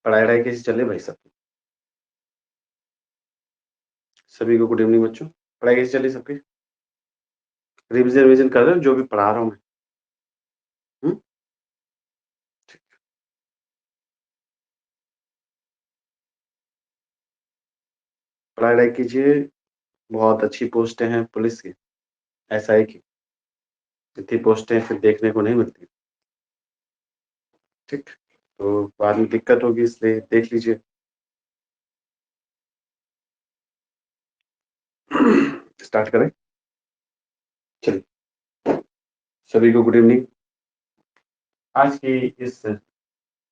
पढ़ाई वढ़ाई कैसी चल रही है भाई सब? सभी को गुड इवनिंग बच्चों। पढ़ाई कैसी चल रही सबकी? रिविजन कर रहे हो जो भी पढ़ा रहा हूँ मैं? ठीक। पढ़ाई वढ़ाई कीजिए, बहुत अच्छी पोस्टें हैं पुलिस की, SI की। इतनी पोस्टें फिर देखने को नहीं मिलती। ठीक, तो बाद में दिक्कत होगी, इसलिए देख लीजिए। स्टार्ट करें? चलिए, सभी को गुड इवनिंग। आज की इस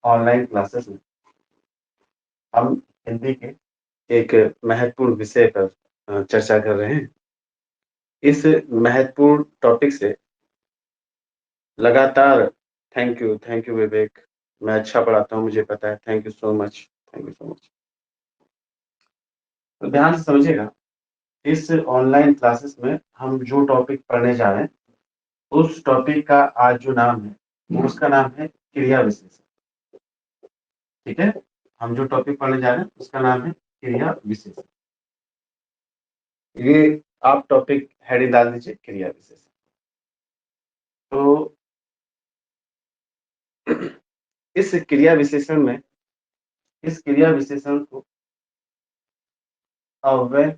ऑनलाइन क्लासेस में हम हिंदी के एक महत्वपूर्ण विषय पर चर्चा कर रहे हैं। इस महत्वपूर्ण टॉपिक से लगातार थैंक यू विवेक, मैं अच्छा पढ़ाता हूँ, मुझे पता है। Thank you so much, thank you so much. तो ध्यान से समझिएगा, इस ऑनलाइन क्लासेस में हम जो टॉपिक पढ़ने जा रहे हैं उस टॉपिक का आज जो नाम है उसका नाम है क्रिया विशेषण। ठीक है, हम जो टॉपिक पढ़ने जा रहे हैं उसका नाम है क्रिया विशेषण। ये आप टॉपिक हेडिंग डाल दीजिए, क्रिया विशेषण। तो इस क्रिया विशेषण को अव्यय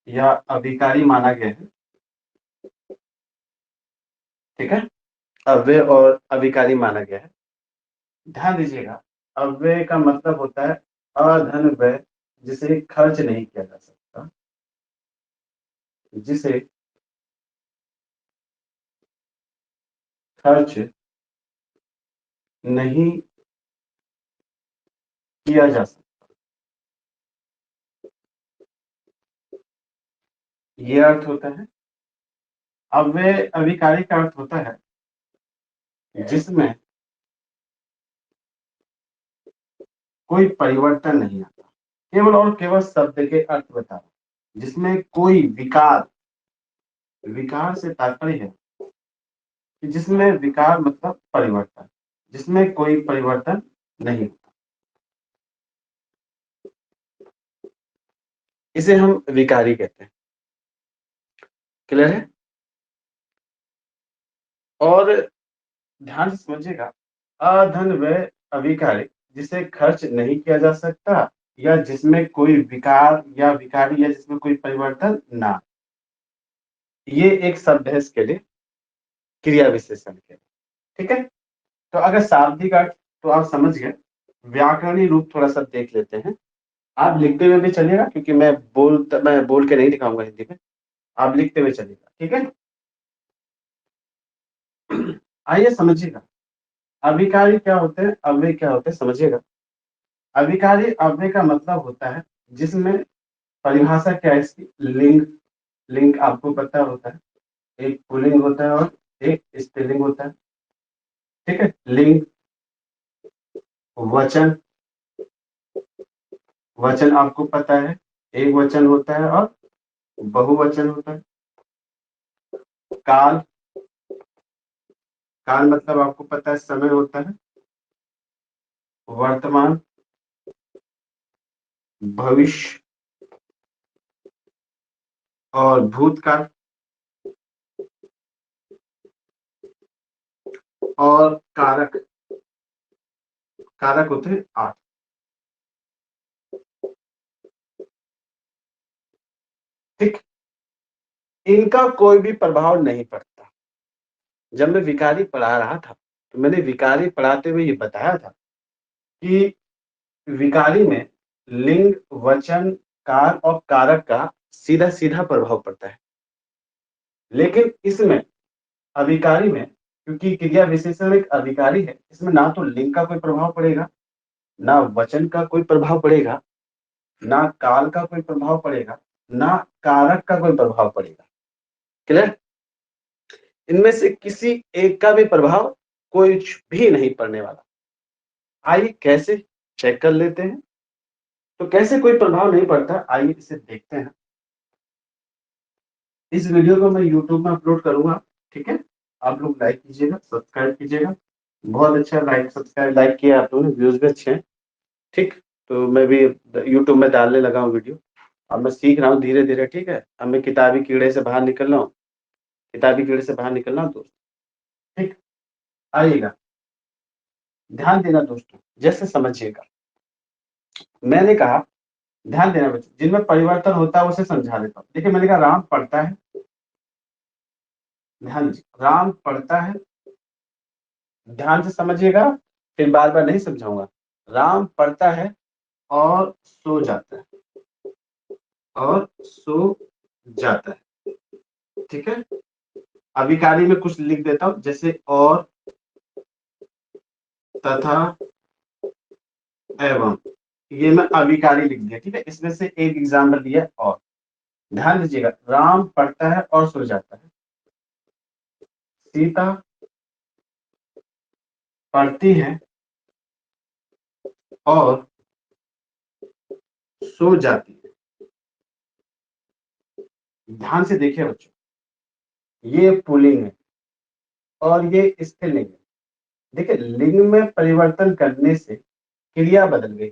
या अभिकारी माना गया है। ठीक है, अव्यय और अभिकारी माना गया है। ध्यान दीजिएगा, अव्यय का मतलब होता है अधन व्यय, जिसे खर्च नहीं किया जा सकता, जिसे खर्च नहीं किया जा सकता। ये अर्थ होता है। अव्यय अभिकारी का अर्थ होता है जिसमें कोई परिवर्तन नहीं आता, केवल और केवल शब्द के अर्थ बता रहा, जिसमें कोई विकार से तात्पर्य है कि जिसमें विकार मतलब परिवर्तन, जिसमें कोई परिवर्तन नहीं होता, इसे हम विकारी कहते हैं। क्लियर है? और ध्यान से समझिएगा, अधन व्यय अभिकारी जिसे खर्च नहीं किया जा सकता, या जिसमें कोई विकार या विकारी, या जिसमें कोई परिवर्तन ना, ये एक शब्द है इसके लिए, क्रिया विशेषण के लिए। ठीक है, तो अगर शाब्दिक अर्थ तो आप समझ गए, व्याकरणिक रूप थोड़ा सा देख लेते हैं। आप लिखते हुए भी चलिएगा, क्योंकि मैं बोल के नहीं दिखाऊंगा हिंदी में, आप लिखते हुए चलिएगा। ठीक है, आइए समझिएगा, अभिकारी क्या होते हैं, अव्यय क्या होते हैं, समझिएगा। अभिकारी अव्यय का मतलब होता है जिसमें परिभाषा क्या है इसकी, लिंग। लिंग आपको पता होता है, एक पुल्लिंग होता है और एक स्त्रीलिंग होता है। ठीक है, लिंग, वचन, वचन आपको पता है, एक वचन होता है और बहुवचन होता है। काल, काल मतलब आपको पता है समय होता है। वर्तमान, भविष्य और भूतकाल, और कारक, कारक होते हैं 8। ठीक, इनका कोई भी प्रभाव नहीं पड़ता। जब मैं विकारी पढ़ा रहा था तो मैंने विकारी पढ़ाते हुए ये बताया था कि विकारी में लिंग, वचन, काल और कारक का सीधा सीधा प्रभाव पड़ता है। लेकिन इसमें अभिकारी में, क्योंकि क्रिया विशेषण एक अधिकारी है, इसमें ना तो लिंग का कोई प्रभाव पड़ेगा, ना वचन का कोई प्रभाव पड़ेगा, ना काल का कोई प्रभाव पड़ेगा, ना कारक का कोई प्रभाव पड़ेगा। क्लियर? इनमें से किसी एक का भी प्रभाव कुछ भी नहीं पड़ने वाला। आइए कैसे चेक कर लेते हैं। तो कैसे कोई प्रभाव नहीं पड़ता, आइए इसे देखते हैं। इस वीडियो को मैं YouTube में अपलोड करूंगा। ठीक है, आप लोग लाइक कीजिएगा, सब्सक्राइब कीजिएगा, बहुत अच्छा, लाइक सब्सक्राइब लाइक किया आप लोगों ने, व्यूज भी अच्छे हैं। ठीक, तो मैं भी यूट्यूब में डालने लगा हूँ वीडियो। अब मैं सीख रहा हूँ धीरे धीरे। ठीक है, अब मैं किताबी कीड़े से बाहर निकल रहा हूँ, किताबी कीड़े से बाहर निकल रहा हूँ दोस्त। ठीक, आइएगा, ध्यान देना दोस्तों, जैसे समझिएगा। मैंने कहा ध्यान देना बच्चे, जिनमें परिवर्तन होता है उसे समझा देता हूँ। देखिए मैंने कहा राम पढ़ता है, ध्यान दीजिए, राम पढ़ता है, ध्यान से समझिएगा, फिर बार बार नहीं समझाऊंगा। राम पढ़ता है और सो जाता है, और सो जाता है। ठीक है, अभिकारी में कुछ लिख देता हूं, जैसे और, तथा, एवं, ये मैं अभिकारी लिख दिया। ठीक है, इसमें से एक एग्जाम्पल दिया और। ध्यान दीजिएगा, राम पढ़ता है और सो जाता है, सीता पढ़ती है और सो जाती है। ध्यान से देखिए बच्चों, ये पुल्लिंग है और ये स्त्रीलिंग है। देखिए लिंग में परिवर्तन करने से क्रिया बदल गई,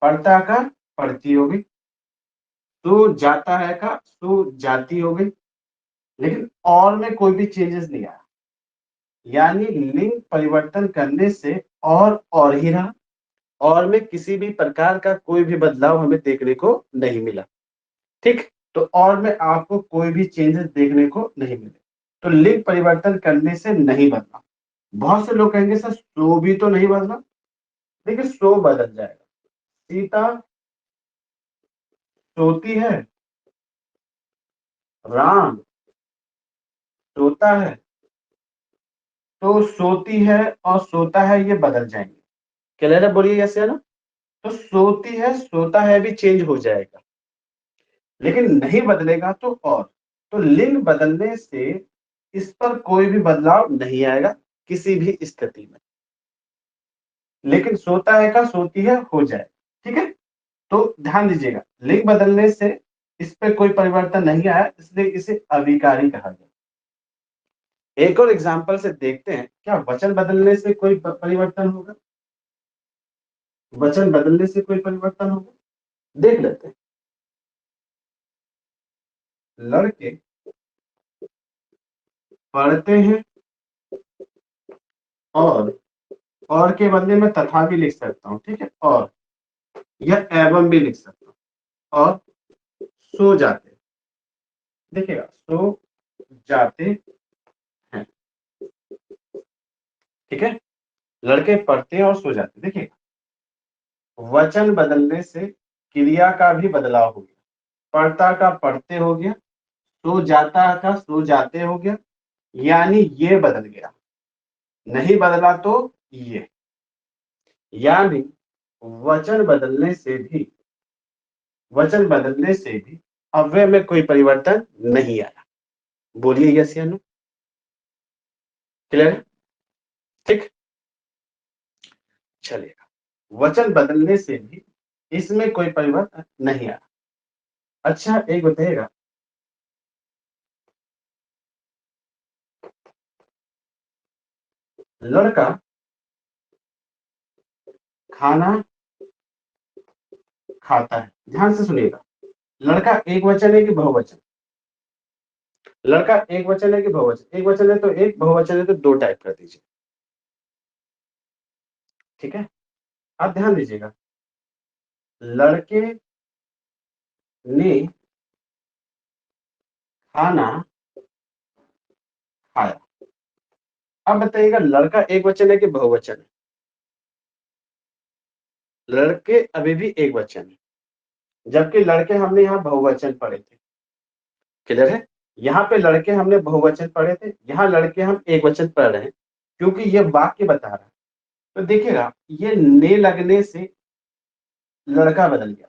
पढ़ता का पढ़ती हो गई, सो जाता है का सो जाती हो गई, लेकिन और में कोई भी चेंजेस नहीं आया। यानी लिंग परिवर्तन करने से और ही रहा, और में किसी भी प्रकार का कोई भी बदलाव हमें देखने को नहीं मिला। ठीक, तो और में आपको कोई भी चेंजेस देखने को नहीं मिले, तो लिंग परिवर्तन करने से नहीं बदला। बहुत से लोग कहेंगे सर सो भी तो नहीं बदला। देखिए सो बदल जाएगा, सीता सोती है, राम सोता है, तो सोती है और सोता है ये बदल जाएंगे। क्लियर है, बोलिए यस या ना। तो सोती है सोता है भी चेंज हो जाएगा, लेकिन नहीं बदलेगा तो और। तो लिंग बदलने से इस पर कोई भी बदलाव नहीं आएगा किसी भी स्थिति में, लेकिन सोता है का सोती है हो जाए। ठीक है, तो ध्यान दीजिएगा, लिंग बदलने से इस पे कोई परिवर्तन नहीं आया, इसलिए इसे अविकारी कहा गया। एक और एग्जांपल से देखते हैं, क्या वचन बदलने से कोई परिवर्तन होगा? वचन बदलने से कोई परिवर्तन होगा, देख लेते हैं। लड़के पढ़ते हैं, और के बदले में तथा भी लिख सकता हूँ। ठीक है, और या एवं भी लिख सकता हूँ, और सो जाते हैं। देखिएगा, सो जाते हैं। ठीक है, लड़के पढ़ते हैं और सो जाते हैं। देखिएगा, वचन बदलने से क्रिया का भी बदलाव हो गया, पढ़ता का पढ़ते हो गया, सो जाता का सो जाते हो गया, यानी ये बदल गया। नहीं बदला तो ये, यानी वचन बदलने से भी अव्यय में कोई परिवर्तन नहीं आया। बोलिए यस या नो। क्लियर है? ठीक, चलिएगा, वचन बदलने से भी इसमें कोई परिवर्तन नहीं आया। अच्छा एक बताइएगा, लड़का खाना खाता है। ध्यान से सुनिएगा, लड़का एक वचन है कि बहुवचन? लड़का एक वचन है कि बहुवचन? एक वचन है तो एक, बहुवचन है तो दो टाइप कर दीजिए। ठीक है, आप ध्यान दीजिएगा, लड़के ने खाना खाया। अब बताइएगा, लड़का एक वचन है कि बहुवचन है? लड़के अभी भी एक वचन है, जबकि लड़के हमने यहाँ बहुवचन पढ़े थे। क्लियर है, यहाँ पे लड़के हमने बहुवचन पढ़े थे, यहाँ लड़के हम एक वचन पढ़ रहे हैं, क्योंकि ये वाक्य बता रहा है। तो देखिएगा, ये ने लगने से लड़का बदल गया,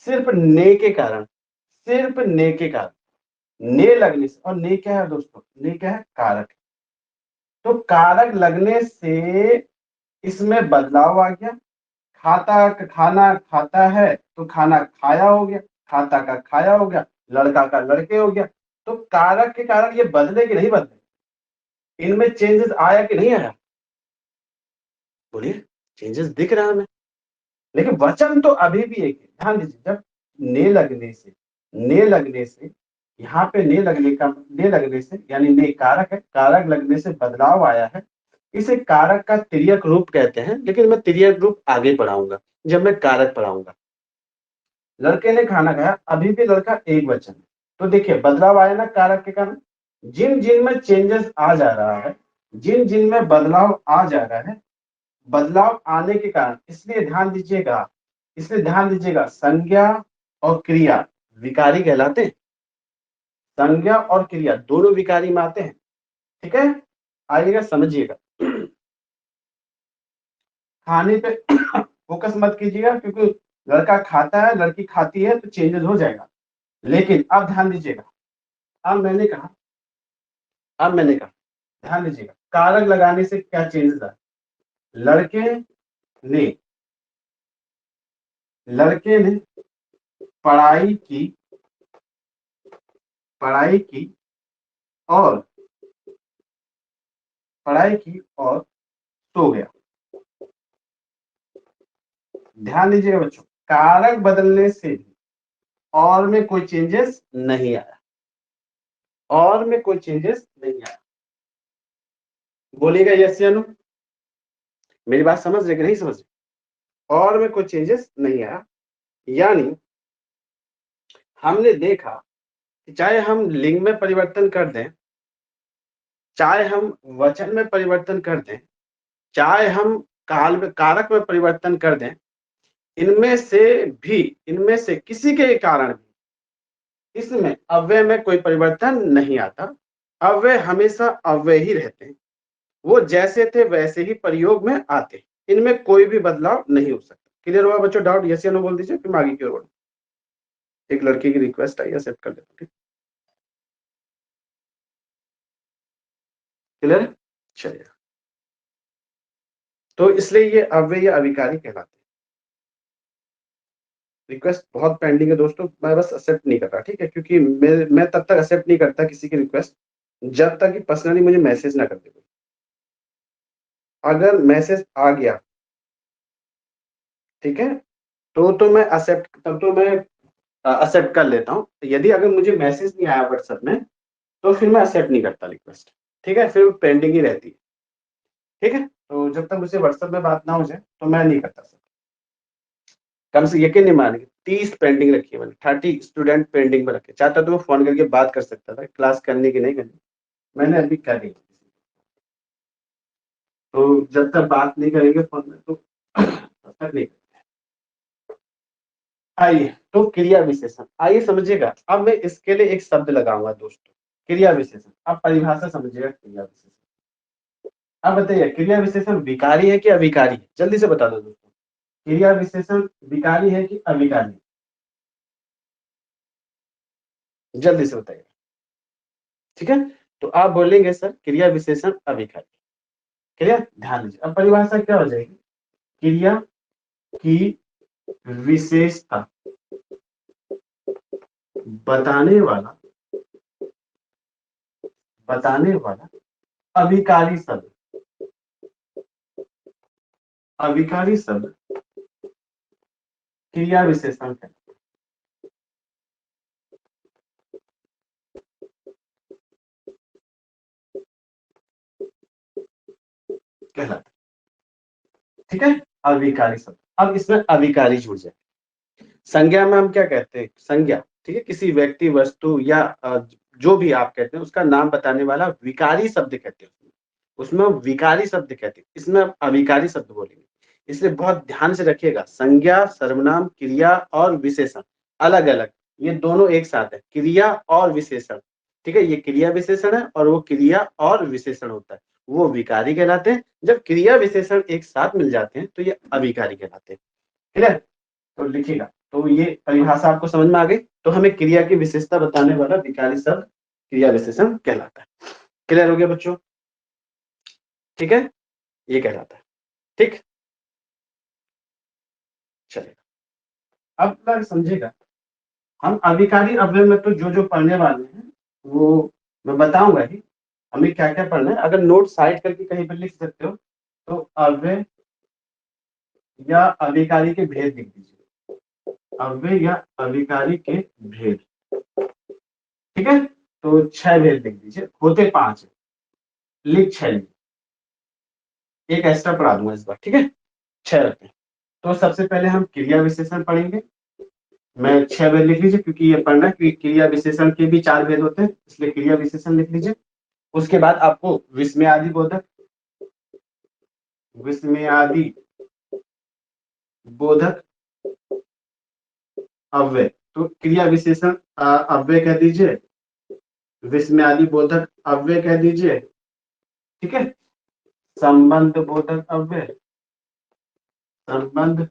सिर्फ ने के कारण, सिर्फ ने के कारण, ने लगने से। और ने क्या है दोस्तों? ने क्या है? कारक। तो कारक लगने से इसमें बदलाव आ गया। खाना खाता है तो खाना खाया हो गया, खाता का खाया हो गया, लड़का का लड़के हो गया। तो कारक के कारण ये बदले कि नहीं बदले? इनमें चेंजेस आया कि नहीं आया? बोलिए, चेंजेस दिख रहा है हमें, लेकिन वचन तो अभी भी एक है। ध्यान दीजिए, जब ने लगने से यहाँ पे ने लगने से यानी ने कारक है, कारक लगने से बदलाव आया है, इसे कारक का तिर्यक रूप कहते हैं, लेकिन मैं तिर्यक रूप आगे पढ़ाऊंगा जब मैं कारक पढ़ाऊंगा। लड़के ने खाना खाया, अभी भी लड़का एक वचन है, तो देखिए बदलाव आया ना कारक के कारण। जिन जिन में चेंजेस आ जा रहा है, जिन जिन में बदलाव आ जा रहा है, बदलाव आने के कारण, इसलिए ध्यान दीजिएगा संज्ञा और क्रिया विकारी कहलाते हैं। संज्ञा और क्रिया दोनों विकारी में आते हैं, ठीक है, आइएगा समझिएगा। खाने पे फोकस मत कीजिएगा, क्योंकि लड़का खाता है लड़की खाती है तो चेंजेस हो जाएगा। लेकिन अब ध्यान दीजिएगा, अब मैंने कहा ध्यान दीजिएगा, कारक लगाने से क्या चेंजेस आए। लड़के ने पढ़ाई की और सो गया। ध्यान दीजिएगा बच्चों, कारक बदलने से भी और में कोई चेंजेस नहीं आया, बोलिएगा यस या नो, मेरी बात समझ रहे कि नहीं समझ रहे। और में कोई चेंजेस नहीं आया, यानी हमने देखा कि चाहे हम लिंग में परिवर्तन कर दें, चाहे हम वचन में परिवर्तन कर दें, चाहे हम काल में कारक में परिवर्तन कर दें, इनमें से किसी के कारण भी इसमें अव्यय में कोई परिवर्तन नहीं आता। अव्यय हमेशा अव्यय ही रहते हैं, वो जैसे थे वैसे ही प्रयोग में आते, इनमें कोई भी बदलाव नहीं हो सकता। क्लियर हुआ बच्चों? डाउट यस या नो बोल दीजिए, फिर मैं आगे की ओर बढ़ूं। एक लड़की की रिक्वेस्ट आई, एक्सेप्ट कर लेता हूं। क्लियर? चलिए, तो इसलिए ये अव्यय या अविकारी कहलाते हैं। रिक्वेस्ट बहुत पेंडिंग है दोस्तों, मैं बस एक्सेप्ट नहीं कर रहा, ठीक है, क्योंकि मैं तब तक एक्सेप्ट नहीं करता किसी की रिक्वेस्ट जब तक कि पर्सनली मुझे मैसेज ना कर दे। अगर मैसेज आ गया, ठीक है, तो मैं एक्सेप्ट कर लेता हूँ। यदि अगर मुझे मैसेज नहीं आया व्हाट्सएप में, तो फिर मैं एक्सेप्ट नहीं करता रिक्वेस्ट, ठीक है, फिर पेंडिंग ही रहती है, ठीक है। तो जब तक मुझे व्हाट्सएप में बात ना हो जाए तो मैं नहीं करता सर। कम से यकीन नहीं मानेंगे, 30 पेंडिंग रखी है मैंने, 30 स्टूडेंट पेंडिंग में रखे। चाहता तो वो फोन करके बात कर सकता था, क्लास करने की नहीं करनी, मैंने अभी कर दी। तो जब तक बात नहीं करेंगे फोन में तो तब तक नहीं। आइए, तो क्रिया विशेषण आइए समझिएगा। अब मैं इसके लिए एक शब्द लगाऊंगा दोस्तों, क्रिया विशेषण। अब परिभाषा समझिएगा क्रिया विशेषण। अब बताइए, क्रिया विशेषण विकारी है कि अविकारी है? जल्दी से बता दो दोस्तों, क्रिया विशेषण विकारी है कि अविकारी? जल्दी से बताइए, ठीक है। तो आप बोलेंगे सर क्रिया विशेषण अविकारी। क्लियर? ध्यान दीजिए, अब परिभाषा क्या हो जाएगी, क्रिया की विशेषता बताने वाला अविकारी शब्द, क्रिया विशेषण है। कहलाता, ठीक है, अविकारी शब्द। अब इसमें अविकारी जुड़ जाए। संज्ञा में हम क्या कहते हैं, संज्ञा, ठीक है, किसी व्यक्ति वस्तु या जो भी आप कहते हैं उसका नाम बताने वाला विकारी शब्द कहते हैं, उसमें विकारी शब्द कहते हैं, इसमें अविकारी शब्द बोलेंगे। इसलिए बहुत ध्यान से रखिएगा, संज्ञा, सर्वनाम, क्रिया और विशेषण अलग अलग, ये दोनों एक साथ है, क्रिया और विशेषण, ठीक है। ये क्रिया विशेषण है और वो क्रिया और विशेषण होता है, वो विकारी कहलाते हैं। जब क्रिया विशेषण एक साथ मिल जाते हैं तो ये अविकारी कहलाते हैं। ठीक है, तो लिखिएगा। तो ये परिभाषा आपको समझ में आ गई। तो हमें क्रिया की विशेषता बताने वाला विकारी शब्द क्रिया विशेषण कहलाता है। क्लियर हो गया बच्चों? ठीक है, ये कहलाता है, ठीक। चलेगा, अब अगर समझेगा, हम अविकारी अव्यय में तो जो जो पढ़ने वाले हैं वो मैं बताऊंगा ही, हमें क्या क्या पढ़ना है। अगर नोट साइड करके कहीं पर लिख सकते हो तो अव्यय या अभिकारी के भेद लिख दीजिए, अव्यय या अभिकारी के भेद। ठीक है, तो 6 भेद लिख दीजिए, होते 5 लिख 6, एक एक्स्ट्रा पढ़ा दूंगा इस बार। ठीक है, 6 रखें। तो सबसे पहले हम क्रिया विशेषण पढ़ेंगे। मैं 6 भेद लिख लीजिए, क्योंकि ये पढ़ना है, क्रिया विशेषण के भी 4 भेद होते हैं, इसलिए क्रिया विशेषण लिख लीजिए। उसके बाद आपको विस्मयादि बोधक, विस्मयादि बोधक अव्यय, तो क्रिया विशेषण अव्यय कह दीजिए, विस्मयादि बोधक अव्यय कह दीजिए। ठीक है, संबंध बोधक अव्यय, संबंध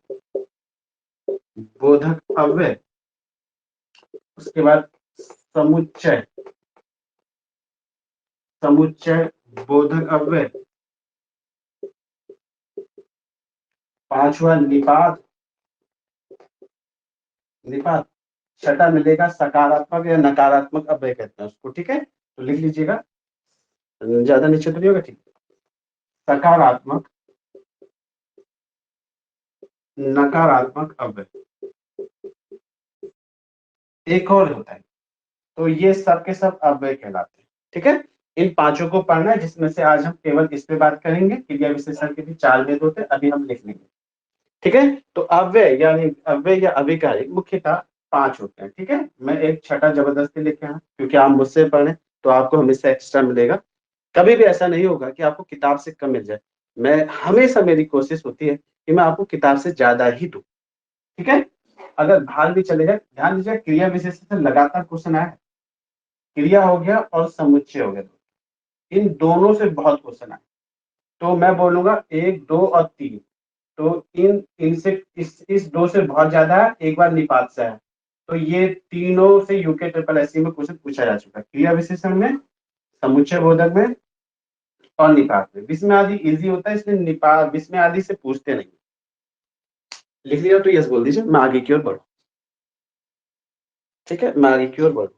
बोधक अव्यय। उसके बाद समुच्चय, समुच्चय बोधक अव्यय। 5वां निपात, निपात। 6ठा मिलेगा सकारात्मक या नकारात्मक अव्यय कहते हैं उसको। ठीक है, तो लिख लीजिएगा, ज्यादा नीचे तो नहीं होगा। ठीक, सकारात्मक, नकारात्मक अव्यय। एक और होता है, तो ये सब के सब अव्यय कहलाते हैं। ठीक है, इन 5 को पढ़ना है, जिसमें से आज हम केवल इस पे बात करेंगे। क्रिया विशेषण के भी 4 भेद होते हैं, अभी हम लिख लेंगे। ठीक है, तो अव्यय यानी अव्यय या अभिकारी मुख्यतः 5 होते हैं। ठीक है, मैं एक 6ठा जबरदस्ती लेके आया, क्योंकि आप मुझसे पढ़े तो आपको हमेशा एक्स्ट्रा मिलेगा। कभी भी ऐसा नहीं होगा कि आपको किताब से कम मिल जाए। मैं हमेशा, मेरी कोशिश होती है कि मैं आपको किताब से ज्यादा ही दूं। ठीक है, अगर बाहर भी चले जाए, ध्यान दीजिए, क्रिया विशेषण से लगातार क्वेश्चन आया है। क्रिया हो गया और समुच्चय हो गया, इन दोनों से बहुत क्वेश्चन आए। तो मैं बोलूंगा 1, 2 और 3, तो इनसे इस 2 से बहुत ज्यादा है, एक बार निपात से है। तो ये तीनों से यूके ट्रिपल एससी में क्वेश्चन पूछा जा चुका है, क्रिया विशेषण में, समुच्चय बोधक में और निपात में। विस्मय आदि इजी होता है, इसलिए निपात विस्मय आदि से पूछते नहीं। लिख लिया तो यस बोल दीजिए, मैं आगे की ओर बढ़ू। ठीक है, मैं आगे की ओर बढ़ू।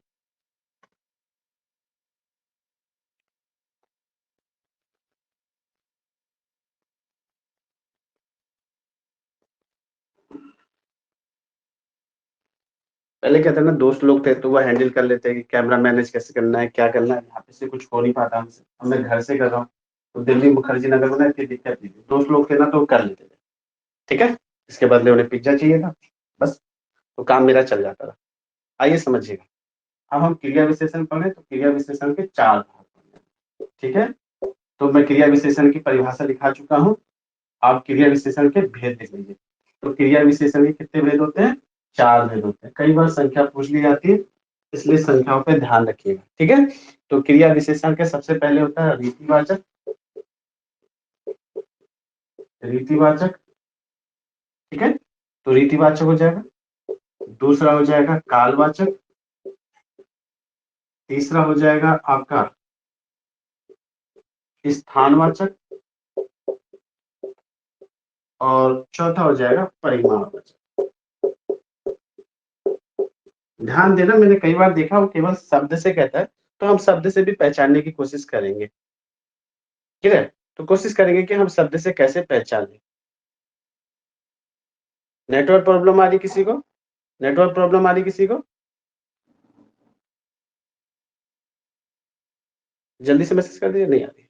पहले कहते हैं ना, दोस्त लोग थे तो वो हैंडल कर लेते हैं कि कैमरा मैनेज कैसे करना है, क्या करना है। यहाँ पे से कुछ हो नहीं पाता हमसे, अब मैं घर से कर रहा हूँ, तो दिल्ली मुखर्जी नगर में ना इतनी दिक्कत नहीं थी, दोस्त लोग थे ना तो कर लेते थे। ठीक है, इसके बदले उन्हें पिज्जा चाहिए था, बस, तो काम मेरा चल जाता था। आइए समझिएगा, अब हम क्रिया विशेषण पढ़े, तो क्रिया विशेषण के 4 भाग पढ़े। ठीक है, तो मैं क्रिया विशेषण की परिभाषा लिखा चुका हूँ, आप क्रिया विशेषण के भेद देख लीजिए। तो क्रिया विशेषण के कितने भेद होते हैं? 4 भेद होते हैं। कई बार संख्या पूछ ली जाती है, इसलिए संख्याओं पे ध्यान रखिएगा। ठीक है, तो क्रिया विशेषण के सबसे पहले होता है रीतिवाचक, रीतिवाचक। ठीक है, तो रीतिवाचक हो जाएगा। दूसरा हो जाएगा कालवाचक, तीसरा हो जाएगा आपका स्थानवाचक, और चौथा हो जाएगा परिमाणवाचक। ध्यान देना, मैंने कई बार देखा वो केवल शब्द से कहता है, तो हम शब्द से भी पहचानने की कोशिश करेंगे। ठीक है, तो कोशिश करेंगे कि हम शब्द से कैसे पहचानें। नेटवर्क प्रॉब्लम आ रही किसी को? नेटवर्क प्रॉब्लम आ रही किसी को? जल्दी से मैसेज कर दीजिए, नहीं आ रही।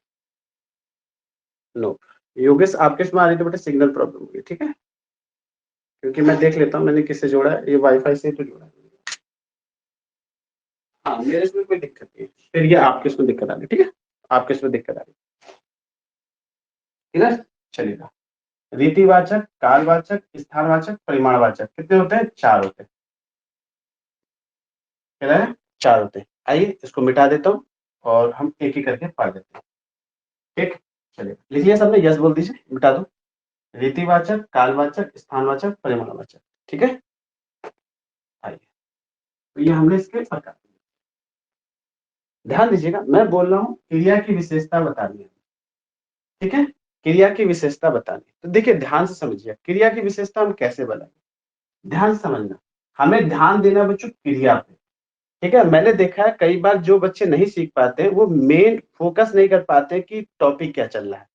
नो, योगेश आपके इसमें आ रही तो बेटा सिग्नल प्रॉब्लम होगी। ठीक है, क्योंकि मैं देख लेता हूँ मैंने किससे जोड़ा है, ये वाईफाई से तो जोड़ा है। हाँ, मेरे इसमें कोई दिक्कत नहीं है, फिर ये आपके इसमें दिक्कत आ रही है। ठीक है, आपके इसमें दिक्कत आ रही है। ठीक है, चलिएगा। रीतिवाचक, कालवाचक, स्थानवाचक, परिमाणवाचक कितने होते हैं? 4 होते हैं। कितने हैं? 4 होते हैं। आइए इसको मिटा देता हूँ और हम एक एक करके पढ़ लेते हैं। ठीक, चलिए लिखिए, सबने यस बोल दीजिए, मिटा दो। रीतिवाचक, कालवाचक, स्थानवाचक, परिमाणवाचक। ठीक है, आइए, तो ये हमने इसके प्रकार। ध्यान दीजिएगा, मैं बोल रहा हूँ क्रिया की विशेषता बतानी है। ठीक है, क्रिया की विशेषता बतानी, तो देखिए ध्यान से समझिए, क्रिया की विशेषता हम कैसे बनाएंगे। ध्यान से समझना, हमें ध्यान देना बच्चों क्रिया पे। ठीक है, मैंने देखा है कई बार जो बच्चे नहीं सीख पाते, वो मेन फोकस नहीं कर पाते कि टॉपिक क्या चल रहा है,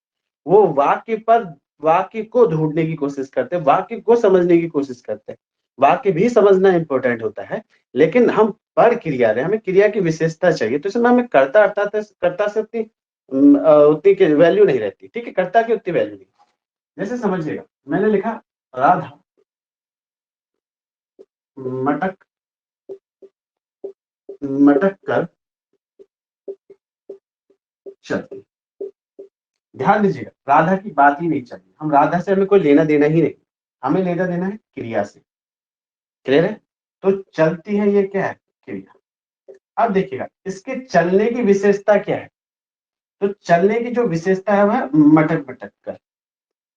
वो वाक्य पर वाक्य को ढूंढने की कोशिश करते हैं, वाक्य को समझने की कोशिश करते हैं। वाक्य भी समझना इंपॉर्टेंट होता है, लेकिन हम पढ़ क्रिया रहे, हमें क्रिया की विशेषता चाहिए, तो इसमें हमें कर्ता से उतनी वैल्यू नहीं रहती। ठीक है, कर्ता की उतनी वैल्यू नहीं। जैसे समझिएगा, मैंने लिखा राधा मटक मटक कर चलती। ध्यान दीजिएगा, राधा की बात ही नहीं चली, हम राधा से हमें कोई लेना देना ही नहीं, हमें लेना देना है क्रिया से। क्लियर है? तो चलती है, ये क्या है? क्रिया। अब देखिएगा, इसके चलने की विशेषता क्या है? तो चलने की जो विशेषता है वह मटक मटक कर।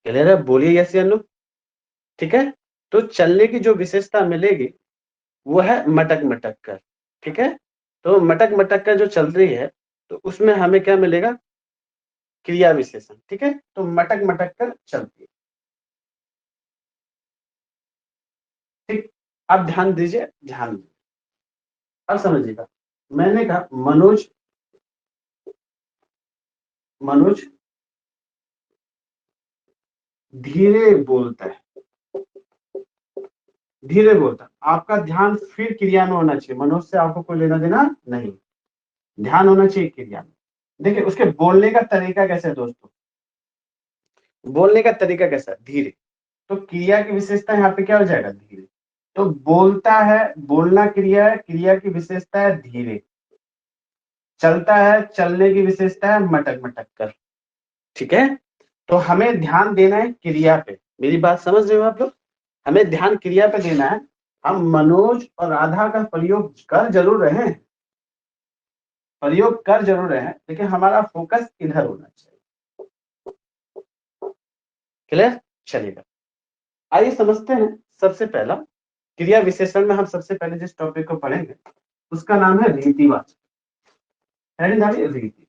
क्लियर है? बोलिए यस या नो। ठीक है, तो चलने की जो विशेषता मिलेगी वो है मटक मटक कर। ठीक है, तो मटक मटक कर जो चल रही है, तो उसमें हमें क्या मिलेगा? क्रिया विशेषण। ठीक है, तो मटक मटक कर चलती है। ठीक, अब ध्यान दीजिए, ध्यान दीजिए, अब समझिएगा। मैंने कहा मनोज मनोज धीरे बोलता है, धीरे बोलता। आपका ध्यान फिर क्रिया में होना चाहिए, मनोज से आपको कोई लेना देना नहीं, ध्यान होना चाहिए क्रिया में। देखिए उसके बोलने का तरीका कैसा है दोस्तों, बोलने का तरीका कैसा है? धीरे। तो क्रिया की विशेषता यहाँ पे क्या हो जाएगा? धीरे। तो बोलता है, बोलना क्रिया है, क्रिया की विशेषता है धीरे। चलता है, चलने की विशेषता है मटक मटक कर। ठीक है, तो हमें ध्यान देना है क्रिया पे। मेरी बात समझ रहे हो आप लोग? हमें ध्यान क्रिया पे देना है। हम मनोज और राधा का प्रयोग कर जरूर रहे हैं, प्रयोग कर जरूर रहे हैं, लेकिन हमारा फोकस इधर होना चाहिए। क्लियर? चलिएगा, आइए समझते हैं। सबसे पहला क्रिया विशेषण में हम सबसे पहले जिस टॉपिक को पढ़ेंगे उसका नाम है रीतिवाचक। रीति,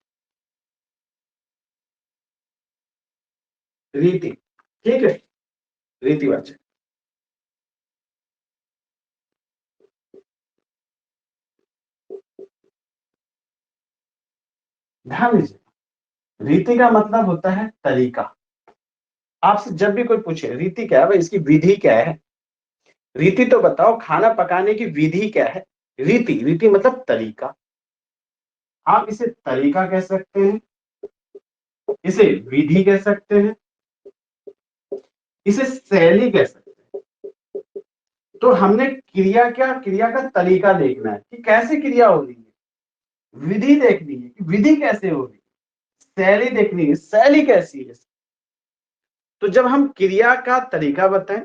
रीति। ठीक है, रीतिवाचक। ध्यान दीजिए, रीति का मतलब होता है तरीका। आपसे जब भी कोई पूछे रीति क्या है भाई, इसकी विधि क्या है, रीति तो बताओ, खाना पकाने की विधि क्या है? रीति, रीति मतलब तरीका। आप इसे तरीका कह सकते हैं, इसे विधि कह सकते हैं, इसे शैली कह सकते हैं। तो हमने क्रिया क्या, क्रिया का तरीका देखना है कि कैसे क्रिया हो रही है, विधि देखनी है कि विधि कैसे हो रही है, शैली देखनी है, शैली कैसी है। तो जब हम क्रिया का तरीका बताएं,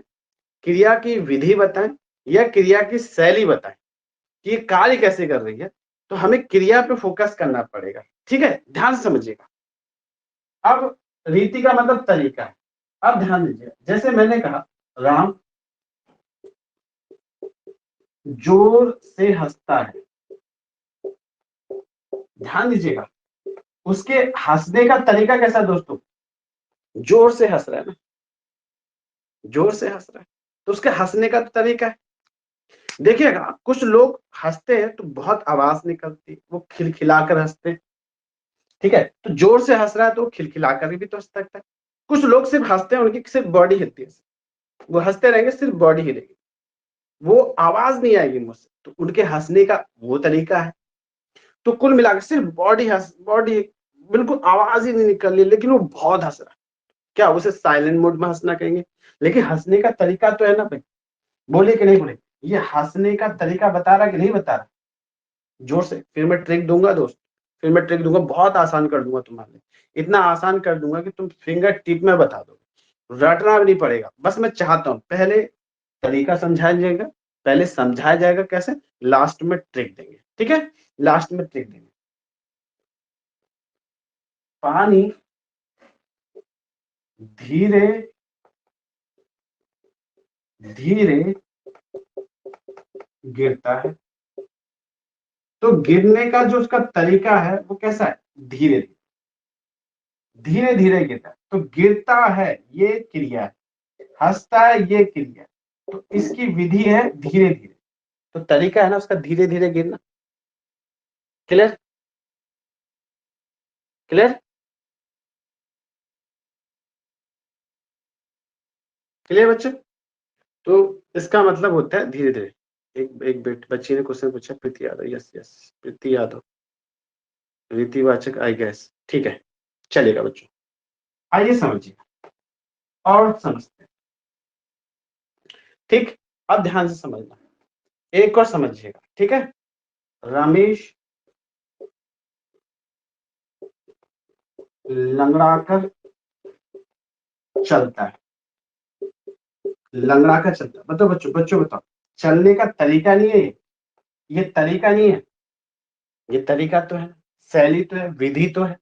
क्रिया की विधि बताएं या क्रिया की शैली बताएं कि ये कार्य कैसे कर रही है, तो हमें क्रिया पे फोकस करना पड़ेगा। ठीक है, ध्यान से समझिएगा। अब रीति का मतलब तरीका है। अब ध्यान दीजिए, जैसे मैंने कहा राम जोर से हंसता है। ध्यान दीजिएगा, उसके हंसने का तरीका कैसा है दोस्तों? जोर से हंस रहा है ना, जोर से हंस रहा है, तो उसके हंसने का तो तरीका है। देखिएगा, कुछ लोग हंसते हैं तो बहुत आवाज निकलती है, वो खिलखिलाकर हंसते हैं। ठीक है, तो जोर से हंस रहा है तो वो खिलखिलाकर भी तो हंस सकता है। कुछ लोग सिर्फ हंसते हैं, उनकी सिर्फ बॉडी हिलती है, वो हंसते रहेंगे, सिर्फ बॉडी हिलेगी, वो आवाज नहीं आएगी मुंह से, तो उनके हंसने का वो तरीका है। तो कुल मिलाकर सिर्फ बॉडी बिल्कुल आवाज ही नहीं निकल रही, लेकिन वो बहुत हंस रहा है, क्या उसे साइलेंट मोड में हंसना कहेंगे? लेकिन हंसने का तरीका तो है ना भाई, बोले कि नहीं बोले? ये हंसने का तरीका बता रहा कि नहीं बता रहा? जोर से। फिर मैं ट्रिक दूंगा दोस्त, फिर मैं ट्रिक दूंगा, बहुत आसान कर दूंगा तुम्हारे लिए, इतना आसान कर दूंगा कि तुम फिंगर टिप में बता दो, रटना भी नहीं पड़ेगा। बस मैं चाहता हूं पहले तरीका समझाया जाएगा, पहले समझाया जाएगा कैसे, लास्ट में ट्रिक देंगे। ठीक है, लास्ट में ट्रिक देंगे। पानी धीरे धीरे गिरता है। तो गिरने का जो उसका तरीका है वो कैसा है? धीरे धीरे धीरे गिरता है। तो गिरता है ये क्रिया है, हंसता है ये क्रिया है, तो इसकी विधि है धीरे धीरे, तो तरीका है ना उसका धीरे धीरे गिरना। क्लियर? क्लियर? क्लियर बच्चे? तो इसका मतलब होता है धीरे धीरे। एक बच्ची ने क्वेश्चन पूछा, प्रीति यादव, यस यस प्रीति यादव, रीतिवाचक आई गेस, ठीक है चलेगा बच्चों। आइए समझिए और समझते हैं, ठीक। अब ध्यान से समझना, एक और समझिएगा, ठीक है। रमेश लंगड़ाकर चलता है, लंगड़ाकर चलता है, बताओ बच्चों, बच्चों बताओ, चलने का तरीका नहीं है ये तरीका नहीं है, ये तरीका तो है, शैली तो है, विधि तो है।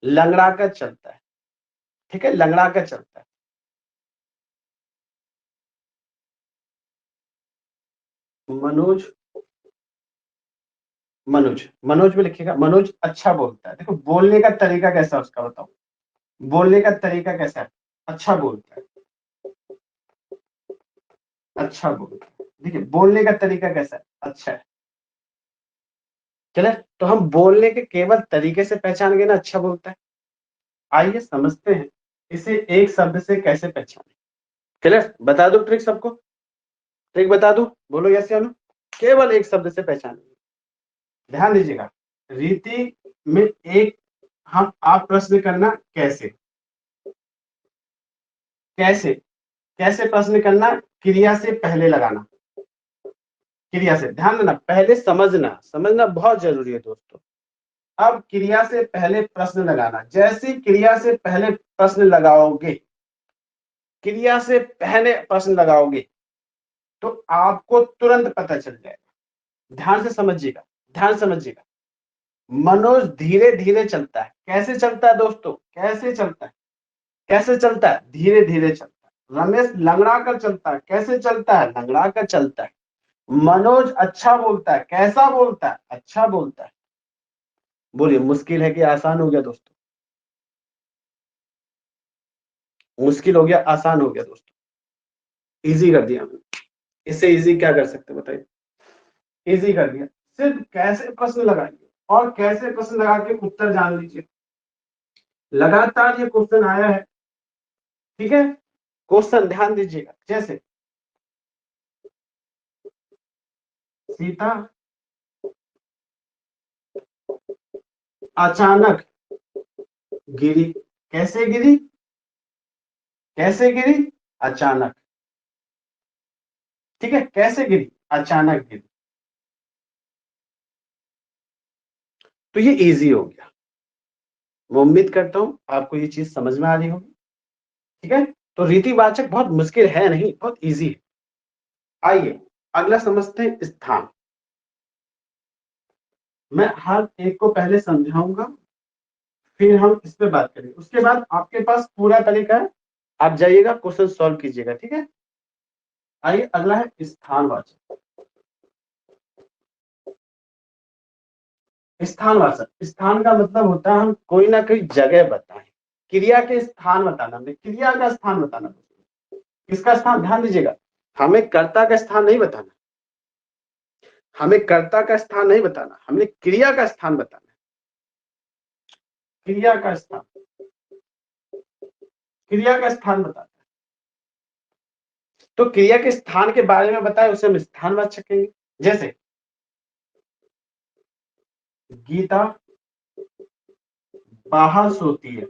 लंगड़ाकर चलता है, ठीक है, लंगड़ाकर चलता है। मनोज, मनोज, मनोज में लिखिएगा, मनोज अच्छा बोलता है। देखो बोलने का तरीका कैसा है उसका बताओ, बोलने का तरीका कैसा है? अच्छा बोलता है, अच्छा बोलता है। देखिए बोलने का तरीका कैसा है? अच्छा है। चले तो हम बोलने के केवल तरीके से पहचान गए ना अच्छा बोलता है। आइए समझते हैं इसे एक शब्द से कैसे पहचाने। क्लियर? बता दो ट्रिक सबको, ट्रिक बता दो, बोलो यस या नो। केवल एक शब्द से पहचाने, ध्यान दीजिएगा। रीति में एक, हम आप प्रश्न करना कैसे, कैसे, कैसे प्रश्न करना, क्रिया से पहले लगाना, क्रिया से, ध्यान देना, पहले समझना, समझना बहुत जरूरी है दोस्तों। अब क्रिया से पहले प्रश्न लगाना, जैसी क्रिया से पहले प्रश्न लगाओगे, क्रिया से पहले प्रश्न लगाओगे तो आपको तुरंत पता चल जाएगा। ध्यान से समझिएगा, ध्यान समझिएगा। मनोज धीरे धीरे चलता है, कैसे चलता है दोस्तों, कैसे चलता है, कैसे चलता है? धीरे धीरे चलता है। रमेश लंगड़ा कर चलता है, कैसे चलता है? लंगड़ा कर चलता है। मनोज अच्छा बोलता है, कैसा बोलता है? अच्छा बोलता है। बोलिए मुश्किल है कि आसान हो गया दोस्तों? मुश्किल हो गया, आसान हो गया दोस्तों? इजी कर दिया हमने। इससे इजी क्या कर सकते बताइए? इजी कर दिया। सिर्फ कैसे प्रश्न लगाइए और कैसे प्रश्न लगा के उत्तर जान लीजिए। लगातार ये क्वेश्चन आया है, ठीक है। क्वेश्चन ध्यान दीजिएगा, जैसे सीता अचानक गिरी, कैसे गिरी, कैसे गिरी? अचानक, ठीक है, कैसे गिरी? अचानक गिरी। तो ये इजी हो गया। मैं उम्मीद करता हूं आपको ये चीज समझ में आ रही होगी, ठीक है। तो रीतिवाचक बहुत मुश्किल है नहीं, बहुत इजी है। आइए अगला समझते हैं, स्थान। मैं हर एक को पहले समझाऊंगा, फिर हम इस पे बात करेंगे। उसके बाद आपके पास पूरा तरीका है, आप जाइएगा क्वेश्चन सॉल्व कीजिएगा, ठीक है। आइए अगला है स्थानवाचक। स्थानवाचक, स्थान का मतलब होता है हम कोई ना कोई जगह बताएं, क्रिया के स्थान बताना, हमें क्रिया का स्थान बताना। किसका स्थान? ध्यान दीजिएगा, हमें कर्ता का स्थान नहीं बताना, हमें कर्ता का स्थान नहीं बताना, हमने क्रिया का स्थान बताना, क्रिया का स्थान, क्रिया का स्थान बताना। तो क्रिया के स्थान के बारे में बताए उसे हम स्थानवाचक कहेंगे। जैसे गीता बाहर सोती है।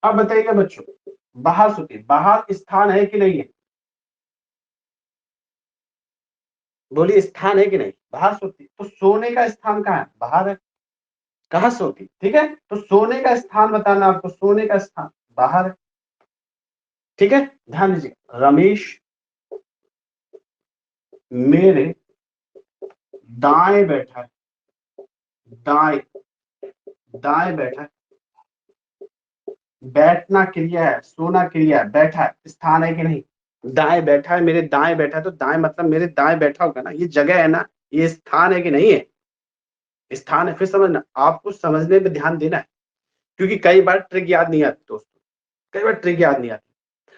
अब बताइएगा बच्चों, बाहर सोती है, बाहर स्थान है कि नहीं है? बोलिए स्थान है कि नहीं? बाहर सोती है, तो सोने का स्थान कहाँ है? बाहर है। कहाँ सोती? ठीक है, तो सोने का स्थान बताना आपको, सोने का स्थान बाहर है, ठीक है। ध्यान दीजिए, रमेश मेरे दाएं बैठा है, दाएं, दाएं बैठा है। बैठना क्रिया है, सोना क्रिया है, बैठा है स्थान है कि नहीं? दाएं बैठा है, मेरे दाएं बैठा है, तो दाएं मतलब मेरे दाएं बैठा होगा ना, ये जगह है ना, ये स्थान है कि नहीं है? स्थान है। फिर समझना, आपको समझने पे ध्यान देना है, क्योंकि कई बार ट्रिक याद नहीं आती दोस्तों, कई बार ट्रिक याद नहीं आती।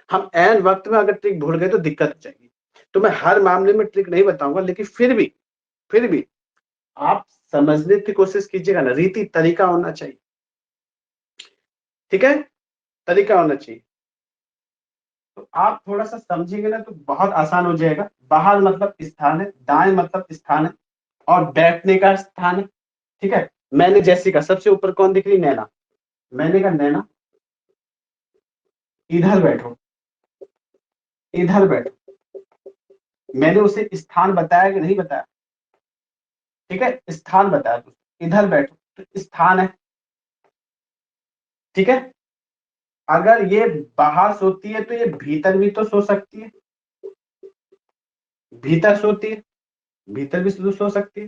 हम ऐन वक्त में अगर ट्रिक भूल गए तो दिक्कत हो जाएगी। तो मैं हर मामले में ट्रिक नहीं बताऊंगा, लेकिन फिर भी आप समझने की कोशिश कीजिएगा ना, रीति तरीका होना चाहिए, ठीक है, तरीका होना चाहिए। तो आप थोड़ा सा समझेंगे ना तो बहुत आसान हो जाएगा। बाहर मतलब स्थान है, दाएं मतलब स्थान है, और बैठने का स्थान है। ठीक है, मैंने जैसिका, सबसे ऊपर कौन दिख रही? नैना। मैंने कहा नैना इधर बैठो, इधर बैठो। मैंने उसे स्थान बताया कि नहीं बताया? ठीक है, स्थान बताया, तो इधर बैठो, तो स्थान है। ठीक है, अगर ये बाहर सोती है तो ये भीतर भी तो सो सकती है, भीतर सोती है, भीतर भी सो सकती है।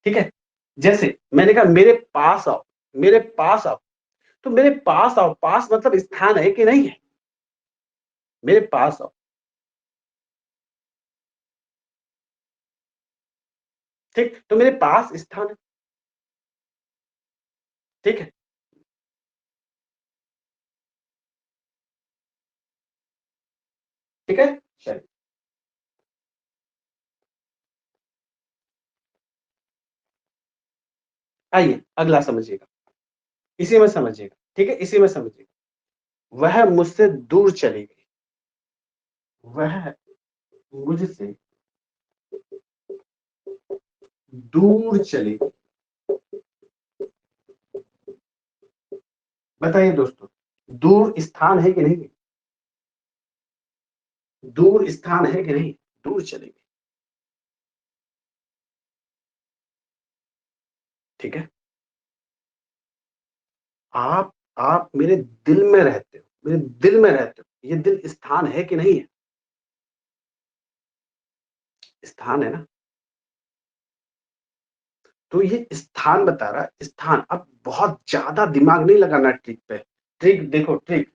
ठीक है, जैसे मैंने कहा मेरे पास आओ, मेरे पास आओ, तो मेरे पास आओ, पास मतलब स्थान है कि नहीं है? मेरे पास आओ। ठीक, तो मेरे पास स्थान है। ठीक है, ठीक है, चलिए आइए अगला समझिएगा, इसी में समझिएगा। ठीक है, इसी में समझिएगा। वह मुझसे दूर चली गई, वह मुझसे दूर चली गई। बताइए दोस्तों, दूर स्थान है कि नहीं? दूर स्थान है कि नहीं? दूर चली गई। ठीक है, आप मेरे दिल में रहते हो, मेरे दिल में रहते हो। ये दिल स्थान है कि नहीं है? स्थान है ना। तो ये स्थान बता रहा है, स्थान। अब बहुत ज्यादा दिमाग नहीं लगाना ट्रिक पे। ट्रिक देखो, ट्रिक।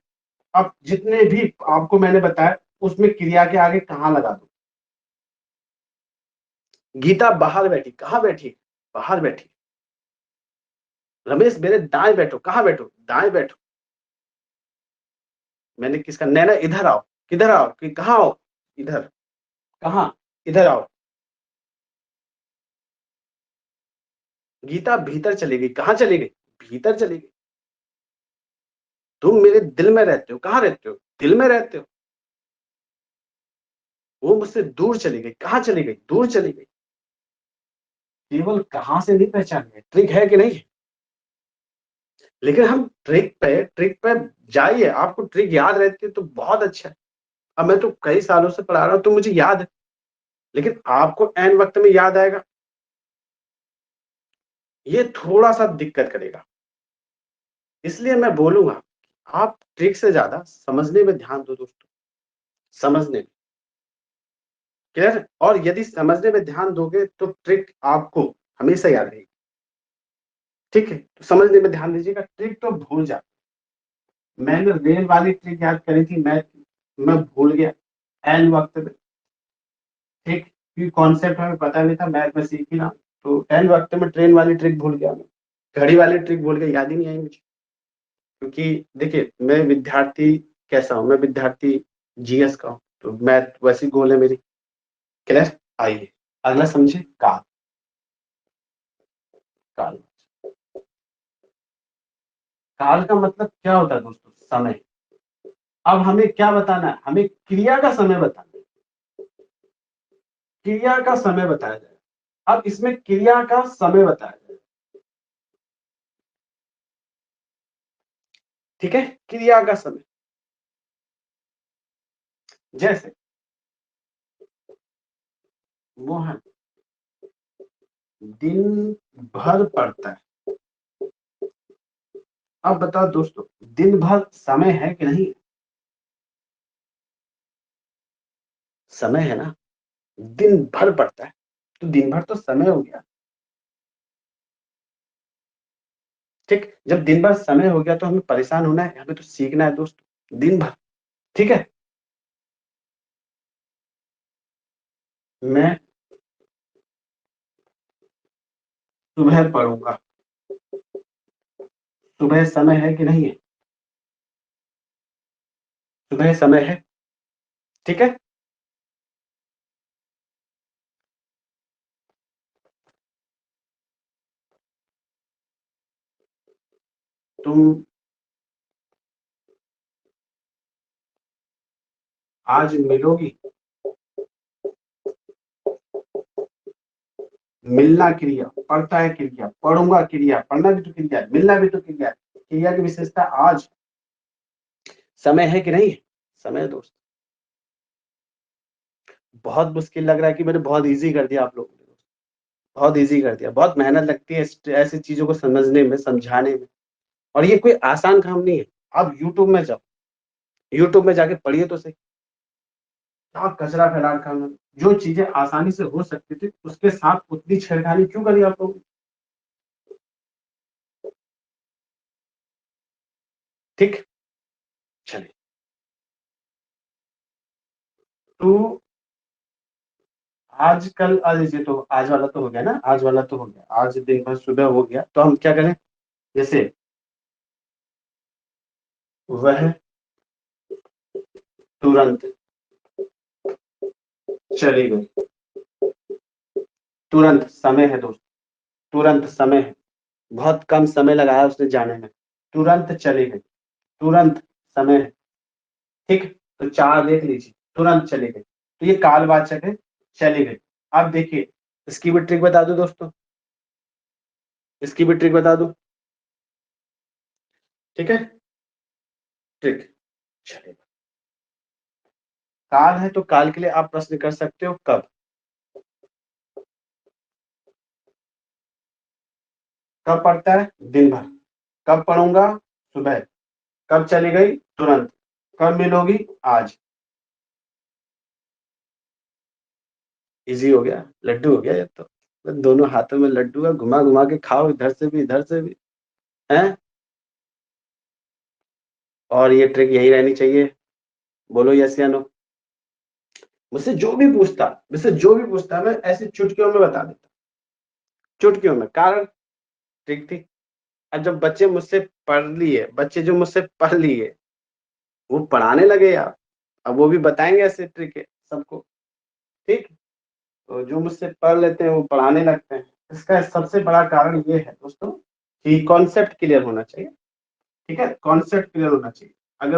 अब जितने भी आपको मैंने बताया उसमें क्रिया के आगे कहां लगा दो? गीता बाहर बैठी, कहां बैठी? बाहर बैठी। रमेश मेरे दाएं बैठो, कहां बैठो? दाएं बैठो। मैंने किसका? नैना इधर आओ, किधर आओ कि कहां आओ? इधर। कहां? इधर आओ। गीता भीतर चली गई, कहां चली गई? भीतर चली गई। तुम मेरे दिल में रहते हो, कहां रहते हो? दिल में रहते हो। वो मुझसे दूर चली गई, कहां चली गई? दूर चली गई। केवल कहां से नहीं पहचानेंगे, ट्रिक है कि नहीं? लेकिन हम ट्रिक पे जाइए, आपको ट्रिक याद रहती है तो बहुत अच्छा है। अब मैं तो कई सालों से पढ़ा रहा हूं तो मुझे याद है, लेकिन आपको एन वक्त में याद आएगा, ये थोड़ा सा दिक्कत करेगा। इसलिए मैं बोलूंगा आप ट्रिक से ज्यादा समझने में ध्यान दो दोस्तों, समझने में। क्लियर? और यदि समझने में ध्यान दोगे तो ट्रिक आपको हमेशा याद रहेगी। ठीक है, तो समझने में ध्यान दीजिएगा, ट्रिक तो भूल जा। मैंने रेल वाली ट्रिक याद करी थी, मैं भूल गया एन वक्त में। ठीक, क्योंकि कॉन्सेप्ट हमें पता नहीं था, मैथ में सीख ही ना, तो एन वक्त में ट्रेन वाली ट्रिक भूल गया मैं, घड़ी वाली ट्रिक भूल गया, याद ही नहीं आई मुझे। क्योंकि देखिए मैं विद्यार्थी कैसा हूं, मैं विद्यार्थी जीएस का हूं, तो मैथ वैसी गोल है मेरी। क्लियर? आइए अगला समझे। काल। काल, काल का मतलब क्या होता है दोस्तों? समय। अब हमें क्या बताना है? हमें क्रिया का समय बताना है, क्रिया का समय बताया जाए। अब इसमें क्रिया का समय बताया जाए। ठीक है, क्रिया का समय। जैसे मोहन दिन भर पढ़ता है। अब बताओ दोस्तों, दिन भर समय है कि नहीं? समय है ना। दिन भर पढ़ता है तो दिन भर तो समय हो गया। ठीक, जब दिन भर समय हो गया तो हमें परेशान होना है? हमें तो सीखना है दोस्तों, दिन भर। ठीक है, मैं सुबह पढ़ूंगा। सुबह समय है कि नहीं है? सुबह समय है। ठीक है, तुम आज मिलोगी, मिलना क्रिया, पढ़ता है क्रिया, पढ़ूंगा क्रिया, पढ़ना भी तो क्रिया है, मिलना भी तो क्रिया है। क्रिया की विशेषता आज, समय है कि नहीं है? समय है दोस्त। बहुत मुश्किल लग रहा है कि मैंने बहुत इजी कर दिया आप लोगों ने, बहुत इजी कर दिया। बहुत मेहनत लगती है ऐसी चीजों को समझने में, समझाने में, और ये कोई आसान काम नहीं है। आप यूट्यूब में जाओ, यूट्यूब में जाके पढ़िए तो सही, क्या कचरा फैला रखा है उन्होंने। जो चीजें आसानी से हो सकती थी उसके साथ उतनी छेड़खानी क्यों करी आप लोगों ने? ठीक, चलिए। तो आज कल आ लीजिए, तो आज वाला तो हो गया ना, आज वाला तो हो गया, आज दिन भर सुबह हो गया, तो हम क्या करें? जैसे वह तुरंत चली गई, तुरंत समय है दोस्त, तुरंत समय है, बहुत कम समय लगाया उसने जाने में, तुरंत चली गई, तुरंत समय है। ठीक, तो चार देख लीजिए, तुरंत चली गई, तो ये कालवाचक है, चली गई। अब देखिए, इसकी भी ट्रिक बता दो दोस्तों, इसकी भी ट्रिक बता दो। ठीक है, ट्रिक, चलिए। काल है तो काल के लिए आप प्रश्न कर सकते हो कब। कब पढ़ता है? दिन भर। कब पढ़ूंगा? सुबह। कब चली गई? तुरंत। कब मिलोगी? आज। इजी हो गया, लड्डू हो गया ये तो। दोनों हाथों में लड्डू है, घुमा घुमा के खाओ, इधर से भी इधर से भी, है। और ये ट्रिक यही रहनी चाहिए। बोलो यस या नो। मुझसे जो भी पूछता, मुझसे जो भी पूछता, मैं ऐसी चुटकियों में बता देता, चुटकियों में। कारण ट्रिक थी। अब जब बच्चे मुझसे पढ़ लिए, बच्चे जो मुझसे पढ़ लिए वो पढ़ाने लगे यार, अब वो भी बताएंगे ऐसे ट्रिक है सबको। ठीक, तो जो मुझसे पढ़ लेते हैं वो पढ़ाने लगते हैं। इसका सबसे बड़ा कारण ये है दोस्तों कि कॉन्सेप्ट क्लियर होना चाहिए। ठीक है, कॉन्सेप्ट क्लियर होना चाहिए। अगर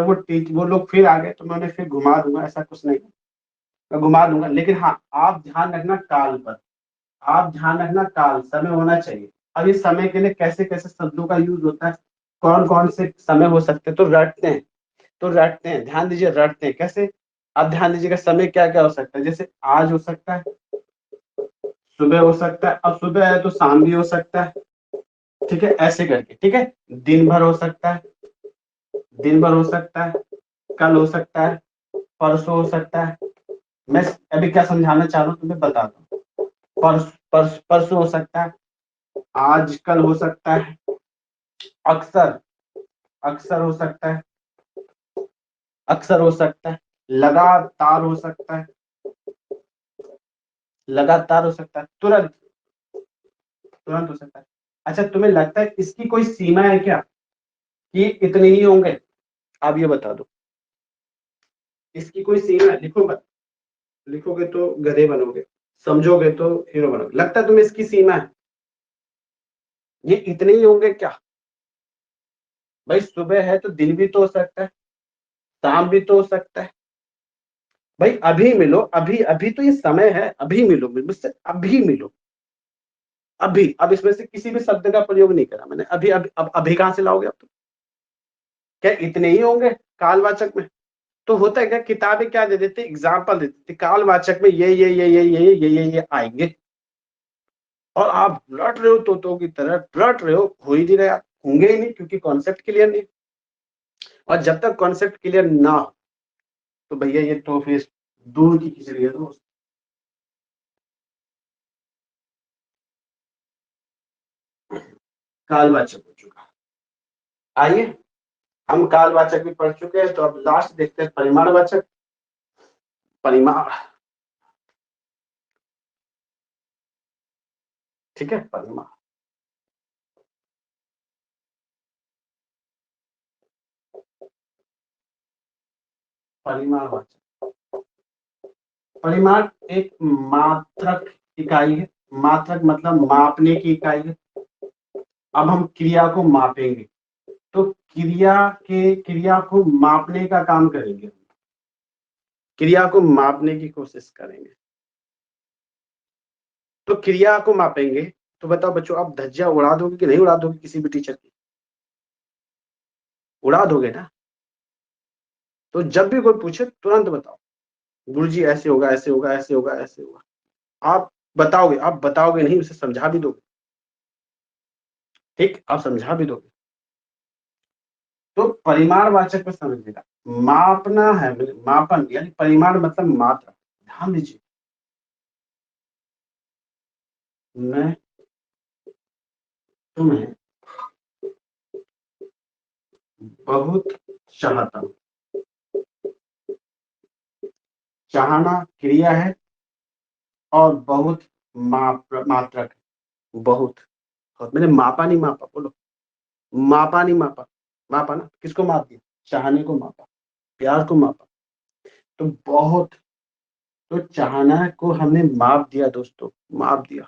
वो लोग फिर आ गए तो मैं उन्हें फिर घुमा दूंगा, ऐसा कुछ नहीं है, मैं घुमा दूंगा। लेकिन हाँ, आप ध्यान रखना काल पर, आप ध्यान रखना काल, समय होना चाहिए। अब ये समय के लिए कैसे कैसे शब्दों का यूज होता है, कौन कौन से समय हो सकते हैं, तो रटते हैं, तो रटते हैं, ध्यान दीजिए, रटते हैं कैसे। अब ध्यान दीजिएगा, समय क्या क्या हो सकता है, जैसे आज हो सकता है, सुबह हो सकता है, अब सुबह है तो शाम भी हो सकता है। ठीक है, ऐसे करके। ठीक है, दिन भर हो सकता है, दिन भर हो सकता है, कल हो सकता है, परसों हो सकता है। मैं अभी क्या समझाना चाह रहा हूँ तुम्हें बताता हूँ। परसों हो सकता है, आज कल हो सकता है, अक्सर, अक्सर हो सकता है, अक्सर हो सकता है, लगातार हो सकता है, लगातार हो सकता है, तुरंत, तुरंत हो सकता है। अच्छा, तुम्हें लगता है इसकी कोई सीमा है क्या कि इतने ही होंगे? आप ये बता दो, इसकी कोई सीमा है? लिखो मत, लिखोगे तो गधे बनोगे, समझोगे तो हीरो बनोगे। लगता है तुम्हें इसकी सीमा है, ये इतने ही होंगे क्या? भाई सुबह है तो दिन भी तो हो सकता है, शाम भी तो हो सकता है। भाई अभी मिलो, अभी, अभी तो ये समय है, अभी मिलो मुझसे, अभी मिलो, अभी। अब इसमें से किसी भी शब्द का प्रयोग नहीं करा मैंने, अभी अभी। अब अभी कहां से लाओगे? अब तो क्या इतने ही होंगे कालवाचक में? तो होता है क्या, किताबें क्या दे देती, एग्जाम्पल दे देती, कालवाचक में ये आएंगे, और आप रट रहे हो तोतों की तरह, रट रहे हो ही नहीं रहे, होंगे ही नहीं, क्योंकि कॉन्सेप्ट क्लियर नहीं। और जब तक कॉन्सेप्ट क्लियर ना हो तो भैया ये तो फिर दूर की खिचड़ी है दोस्त। कालवाचक हो चुका। आइए, हम कालवाचक भी पढ़ चुके हैं, तो अब लास्ट देखते हैं परिमाणवाचक। परिमाण, ठीक है, परिमाण। परिमाणवाचक, परिमाण एक मात्रक इकाई है। मात्रक मतलब मापने की इकाई है। अब हम क्रिया को मापेंगे, तो क्रिया को मापने का काम करेंगे। क्रिया को मापने की कोशिश करेंगे। तो क्रिया को मापेंगे तो बताओ बच्चों, आप धज्जियां उड़ा दोगे कि नहीं उड़ा दोगे किसी भी टीचर की? उड़ा दोगे ना। तो जब भी कोई पूछे तुरंत बताओ, गुरुजी ऐसे होगा, ऐसे होगा, ऐसे होगा, ऐसे होगा। आप बताओगे नहीं, उसे समझा भी दोगे। ठीक, आप समझा भी दोगे। तो परिमाणवाचक को समझिएगा, मापना है, मापन यानी परिमाण मतलब मात्रा। ध्यान दीजिए, मैं तुम्हें बहुत चाहता हूं। चाहना क्रिया है और बहुत मात्रक है। बहुत, और मैंने मापा नहीं मापा, बोलो मापा नहीं मापा। मापा ना, किसको माप दिया? चाहने को मापा, प्यार को मापा। तो बहुत, तो चाहना को हमने माप दिया दोस्तों, माप दिया,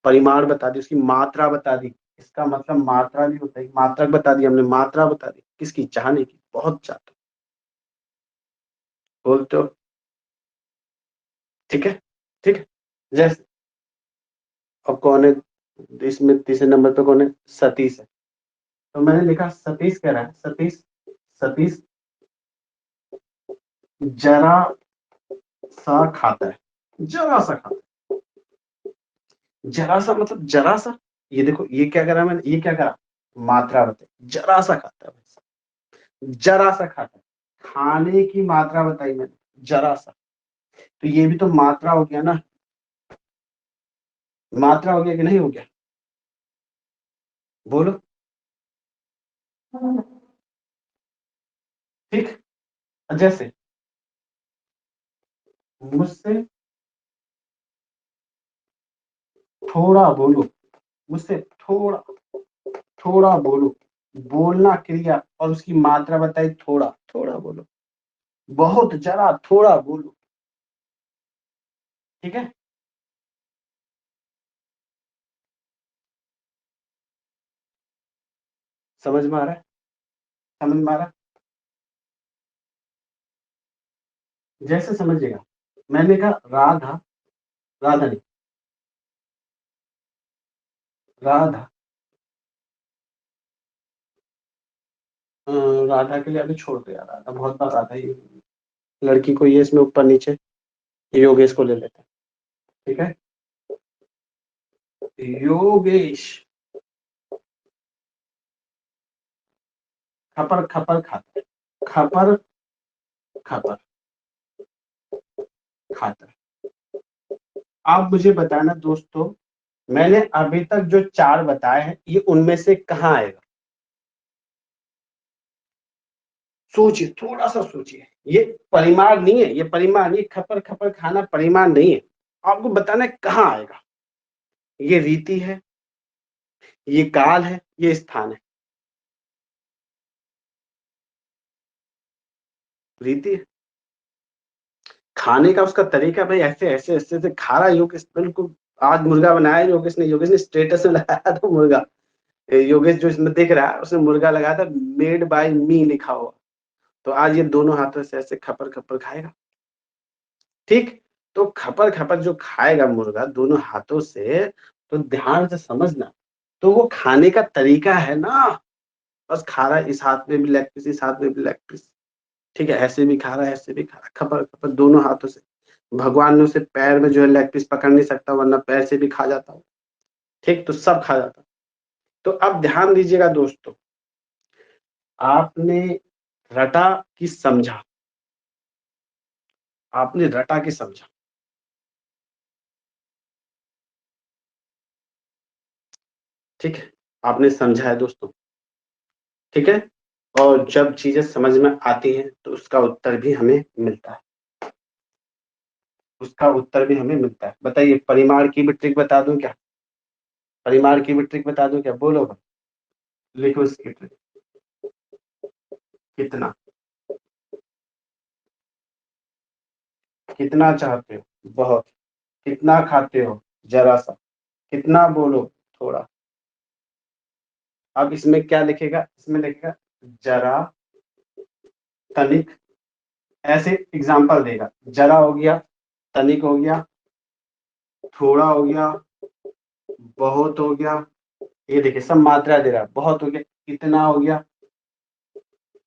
परिमाण बता दी, उसकी मात्रा बता दी। इसका मतलब मात्रा भी होता है, मात्रक बता दी हमने, मात्रा बता दी किसकी? चाहने की, बहुत चाहता बोल तो। ठीक है, ठीक है। जैसे अब कौन है इसमें, तीसरे नंबर पे कौन है? सतीश है। तो मैंने लिखा सतीश कह रहा है, सतीश, सतीश जरा सा खाता है, जरा सा खाता है। जरा सा मतलब जरा सा। ये देखो, ये क्या करा मैंने, ये क्या करा? मात्रा बताई, जरा सा खाता है, जरा सा खाता है। खाने की मात्रा बताई मैंने, जरा सा। तो ये भी तो मात्रा हो गया ना, मात्रा हो गया कि नहीं हो गया? बोलो। ठीक, जैसे मुझसे थोड़ा बोलो, मुझसे थोड़ा, थोड़ा बोलो। बोलना क्रिया और उसकी मात्रा बताई थोड़ा, थोड़ा बोलो। बहुत, जरा, थोड़ा बोलो। ठीक है। समझ में आ रहा है? समझ में आ रहा है? जैसे समझिएगा, मैंने कहा राधा, राधा नहीं, राधा, राधा के लिए अभी छोड़ दिया, राधा बहुत बार राधा ही, लड़की को ये इसमें ऊपर नीचे, योगेश को ले लेते हैं। ठीक है, योगेश खपर खपर खाता है, खपर खपर खाता है। आप मुझे बताना दोस्तों, मैंने अभी तक जो चार बताए हैं ये उनमें से कहाँ आएगा? सोचिए, थोड़ा सा सोचिए। ये परिमाण नहीं है, ये परिमाण, ये खपर खपर खाना परिमाण नहीं है। आपको बताना है कहाँ आएगा। ये रीति है, ये काल है, ये स्थान है। रीति है, खाने का उसका तरीका भाई ऐसे ऐसे ऐसे ऐसे खा रहा है योगेश, बिल्कुल। आज मुर्गा बनाया योगेश ने स्टेटस में लगाया था मुर्गा। योगेश जो इसमें दिख रहा है उसने मुर्गा लगाया था, मेड बाय मी लिखा हुआ। तो आज ये दोनों हाथों से ऐसे खपर खपर खाएगा। ठीक, तो खपर खपर जो खाएगा मुर्गा दोनों हाथों से, तो ध्यान से समझना, तो वो खाने का तरीका है ना। बस खा रहा है, इस हाथ में भी लेग पीस, इस हाथ में भी लेग पीस। ठीक है, ऐसे भी खा रहा है, ऐसे भी खा रहा है, खपर खपर दोनों हाथों से। भगवान ने उसे पैर में जो है लेग पीस पकड़ नहीं सकता, वरना पैर से भी खा जाता। ठीक, तो सब खा जाता। तो अब ध्यान दीजिएगा दोस्तों, आपने रटा कि समझा? आपने रटा कि समझा? ठीक है, आपने समझा है दोस्तों। ठीक है, और जब चीजें समझ में आती हैं तो उसका उत्तर भी हमें मिलता है, उसका उत्तर भी हमें मिलता है। बताइए, परिमाण की भी ट्रिक बता दूं क्या? परिमाण की भी ट्रिक बता दूं क्या? बोलो भाई, लिखो इसकी ट्रिक। कितना, कितना चाहते हो? बहुत। कितना खाते हो? जरा सा। कितना बोलो? थोड़ा। अब इसमें क्या लिखेगा? इसमें लिखेगा जरा, तनिक, ऐसे एग्जाम्पल देगा। जरा हो गया, तनिक हो गया, थोड़ा हो गया, बहुत हो गया, ये देखिए सब मात्रा दे रहा है। बहुत हो गया, इतना हो गया,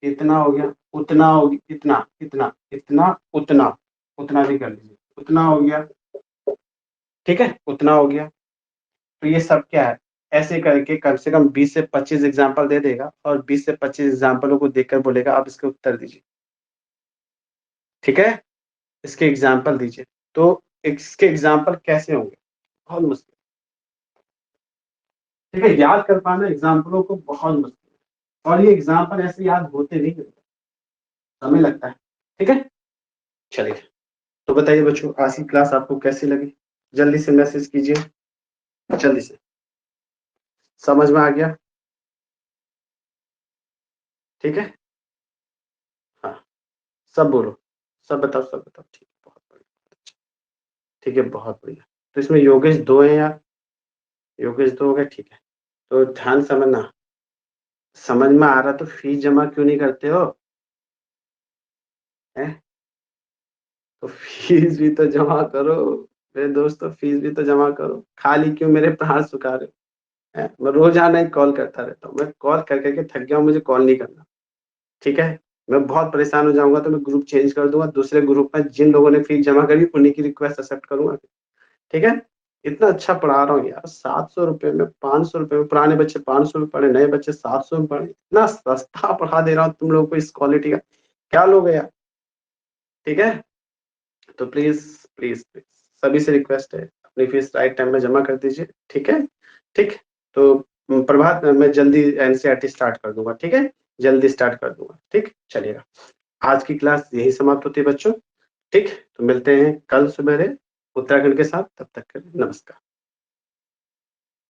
इतना हो गया, उतना हो गया, इतना, इतना, इतना, उतना, उतना भी कर लीजिए, उतना हो गया, ठीक है, उतना हो गया। तो ये सब क्या है, ऐसे करके कम से कम 20 से 25 एग्जाम्पल दे देगा और 20 से 25 एग्जाम्पलों को देखकर बोलेगा आप इसके उत्तर दीजिए। ठीक है, इसके एग्जाम्पल दीजिए। तो इसके एग्जाम्पल कैसे होंगे, बहुत मुश्किल। ठीक है, याद कर पाना एग्जाम्पलों को बहुत मुश्किल है, और ये एग्जाम्पल ऐसे याद होते नहीं, समय लगता है। ठीक है, चलिए। तो बताइए बच्चों, आज की क्लास आपको कैसी लगी? जल्दी से मैसेज कीजिए, जल्दी से। समझ में आ गया? ठीक है, हाँ, सब बोलो, सब बताओ, सब बताओ। ठीक है, बहुत बढ़िया, ठीक है, बहुत बढ़िया। तो इसमें योगेश 2 है यार, योगेश 2 हो गए, ठीक है। तो ध्यान समझना, समझ में आ रहा तो फीस जमा क्यों नहीं करते हो? हैं? तो फीस भी तो जमा करो मेरे दोस्तों, फीस भी तो जमा करो। खाली क्यों मेरे प्राण सुखा रहे हो? हैं? मैं रोजाना ही कॉल करता रहता हूँ, मैं कॉल कर करके थक गया हूँ, मुझे कॉल नहीं करना। ठीक है, मैं बहुत परेशान हो जाऊंगा तो मैं ग्रुप चेंज कर दूंगा, दूसरे ग्रुप में जिन लोगों ने फीस जमा करी उन्हीं की रिक्वेस्ट एक्सेप्ट करूंगा। ठीक है, इतना अच्छा पढ़ा रहा हूँ यार, 700 रुपए में, 500 रुपए में। पुराने बच्चे 500 में पढ़े, नए बच्चे 700 में पढ़े, इतना सस्ता पढ़ा दे रहा हूँ तुम लोगों को, इस क्वालिटी का क्या लोगे यार? ठीक है, तो प्लीज प्लीज प्लीज सभी से रिक्वेस्ट है, अपनी फीस राइट टाइम में जमा कर दीजिए। ठीक है, ठीक। तो प्रभात मैं जल्दी एनसीईआरटी स्टार्ट कर दूंगा, ठीक है, जल्दी स्टार्ट कर दूंगा। ठीक, चलिएगा, आज की क्लास यही समाप्त होती है बच्चों। ठीक, तो मिलते हैं कल सुबह उत्तराखंड के साथ, तब तक के लिए नमस्कार।